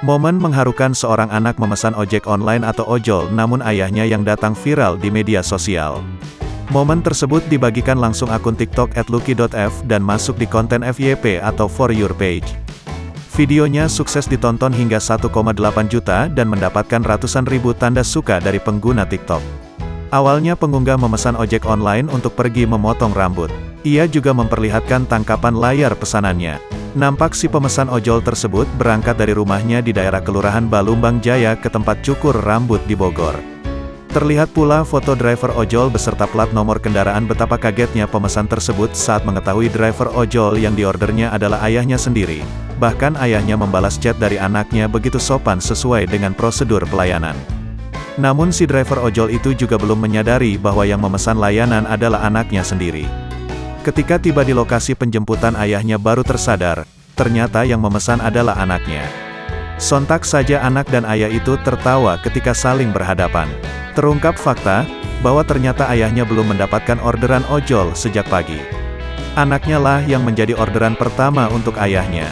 Momen mengharukan seorang anak memesan ojek online atau ojol namun ayahnya yang datang viral di media sosial. Momen tersebut dibagikan langsung akun TikTok @lucky.f dan masuk di konten FYP atau For Your Page. Videonya sukses ditonton hingga 1,8 juta dan mendapatkan ratusan ribu tanda suka dari pengguna TikTok. Awalnya pengunggah memesan ojek online untuk pergi memotong rambut. Ia juga memperlihatkan tangkapan layar pesanannya. Nampak si pemesan ojol tersebut berangkat dari rumahnya di daerah Kelurahan Balumbang Jaya ke tempat cukur rambut di Bogor. Terlihat pula foto driver ojol beserta plat nomor kendaraan. Betapa kagetnya pemesan tersebut saat mengetahui driver ojol yang diordernya adalah ayahnya sendiri. Bahkan ayahnya membalas chat dari anaknya begitu sopan sesuai dengan prosedur pelayanan. Namun si driver ojol itu juga belum menyadari bahwa yang memesan layanan adalah anaknya sendiri. Ketika tiba di lokasi penjemputan ayahnya baru tersadar, ternyata yang memesan adalah anaknya. Sontak saja anak dan ayah itu tertawa ketika saling berhadapan. Terungkap fakta, bahwa ternyata ayahnya belum mendapatkan orderan ojol sejak pagi. Anaknya lah yang menjadi orderan pertama untuk ayahnya.